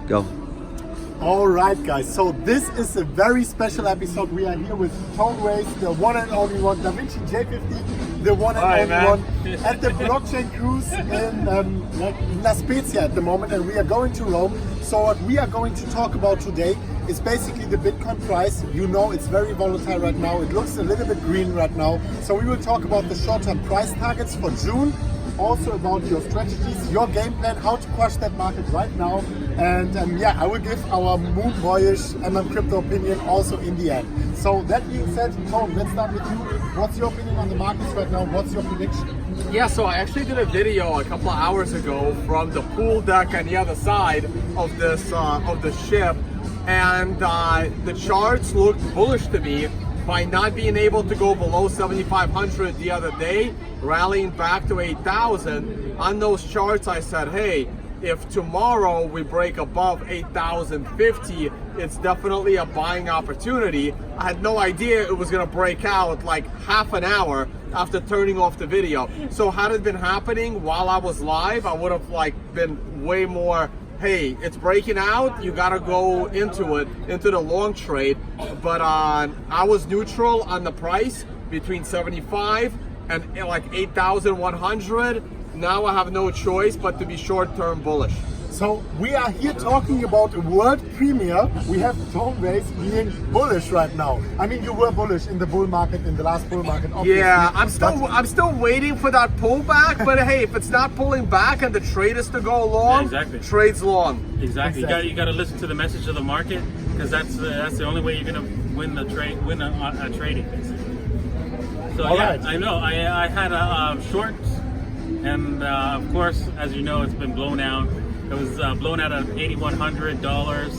Go. All right, guys. So this is a very special episode. We are here with Vays, the one and only one, DavinciJ15, the one and only one, at the blockchain cruise in La Spezia at the moment, and we are going to Rome. So what we are going to talk about today is basically the Bitcoin price. You know, it's very volatile right now. It looks a little bit green right now. So we will talk about the short-term price targets for June. Also about your strategies, your game plan, how to crush that market right now, and yeah, I will give our moon boyish crypto opinion also in the end. So that being said, Tom, let's start with you. What's your opinion on the markets right now? What's your prediction? Yeah, so I actually did a video a couple of hours ago from the pool deck on the other side of this of the ship, and the charts looked bullish to me. By not being able to go below 7,500 the other day, rallying back to 8,000, on those charts I said, hey, if tomorrow we break above 8,050, it's definitely a buying opportunity. I had no idea it was gonna break out like half an hour after turning off the video. So had it been happening while I was live, I would have been way more, hey, it's breaking out, you gotta go into it, into the long trade. But I was neutral on the price between 75 and like 8,100. Now I have no choice but to be short-term bullish. So we are here talking about a world premiere. We have Vays being bullish right now. I mean, you were bullish in the bull market, in the last bull market, obviously. Yeah, I'm still waiting for that pullback. But hey, if it's not pulling back and the trade is to go long, exactly. Trade's long. Exactly. You got to listen to the message of the market, because that's the only way you're gonna win the trade, win a trading, basically. So yeah, right. I know. I had a short, and of course, as you know, it's been blown out. It was blown out at $8,100.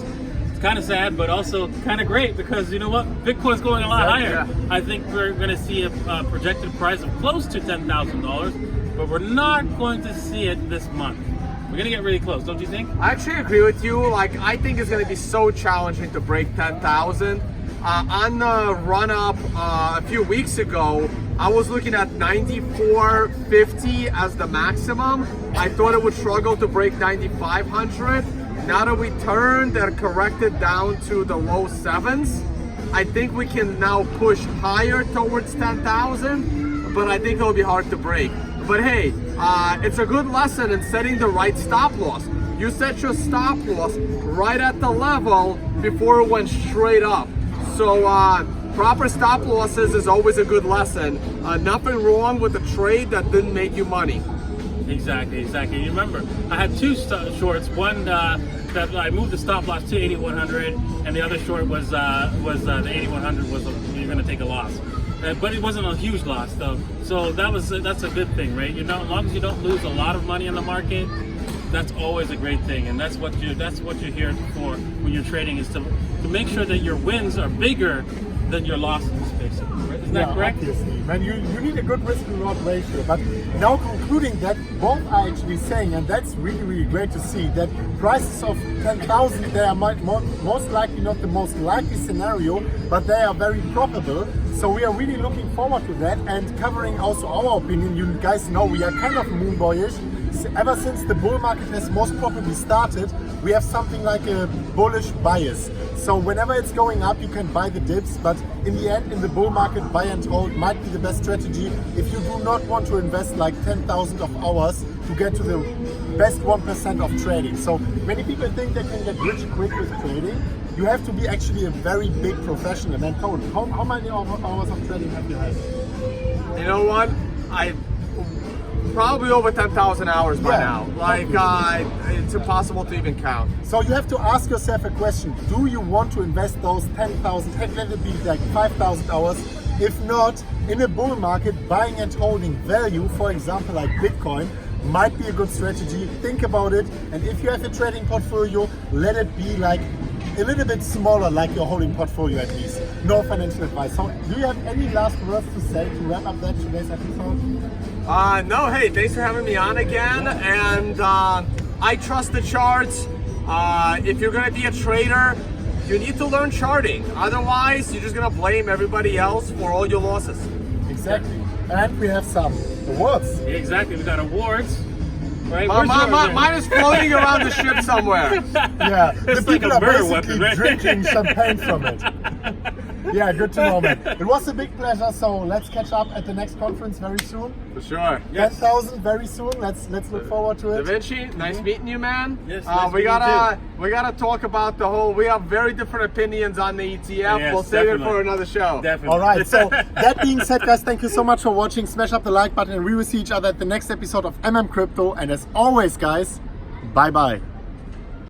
It's kind of sad, but also kind of great, because you know what? Bitcoin's going a lot higher. Yeah. I think we're going to see a projected price of close to $10,000, but we're not going to see it this month. We're going to get really close, don't you think? I actually agree with you. I think it's going to be so challenging to break 10,000. On the run-up a few weeks ago, I was looking at 94.50 as the maximum. I thought it would struggle to break 9,500. Now that we turned and corrected down to the low sevens, I think we can now push higher towards 10,000, but I think it'll be hard to break. But hey, it's a good lesson in setting the right stop loss. You set your stop loss right at the level before it went straight up. So proper stop losses is always a good lesson. Nothing wrong with a trade that didn't make you money. Exactly. You remember, I had two shorts. One that I moved the stop loss to 8,100, and the other short was the 8,100 was you're going to take a loss. But it wasn't a huge loss though. So that's a good thing, right? As long as you don't lose a lot of money in the market, that's always a great thing, and that's what you're here for when you're trading, is to make sure that your wins are bigger than your losses, basically. Right? Isn't that correct? Obviously. Man, you need a good risk and reward ratio. But now concluding that, both are actually saying, and that's really, really great to see, that prices of 10,000, they are most likely not the most likely scenario, but they are very probable. So we are really looking forward to that, and covering also our opinion. You guys know we are kind of moon boyish. Ever since the bull market has most probably started, we have something like a bullish bias. So whenever it's going up, you can buy the dips, but in the end, in the bull market, buy and hold might be the best strategy if you do not want to invest like 10,000 of hours to get to the best 1% of trading. So many people think they can get rich quick with trading. You have to be actually a very big professional. And Tony, how many hours of trading have you had? You know what? Probably over 10,000 hours by now. It's impossible to even count. So you have to ask yourself a question. Do you want to invest those 10,000, let it be like 5,000 hours? If not, in a bull market, buying and holding value, for example, like Bitcoin, might be a good strategy. Think about it. And if you have a trading portfolio, let it be like a little bit smaller, like your holding portfolio at least. No financial advice. So do you have any last words to say to wrap up today's episode? No, hey, thanks for having me on again. And I trust the charts. If you're gonna be a trader, you need to learn charting. Otherwise, you're just gonna blame everybody else for all your losses. Exactly. And we have some awards. Exactly, we got awards. Right? Where's yours? Mine is floating around the ship somewhere. Yeah, the It's like people a are murder basically weapon, right? drinking champagne from it. Yeah, good to know, man. It was a big pleasure. So let's catch up at the next conference very soon. For sure. 10,000 very soon. Let's look forward to it. DaVinci, nice meeting you, man. Yes, nice we meeting you gotta talk about the whole. We have very different opinions on the ETF. Yes, We'll save it definitely. for another show. Definitely. All right. So that being said, guys, thank you so much for watching. Smash up the like button, and we will see each other at the next episode of MM Crypto. And as always, guys, bye bye.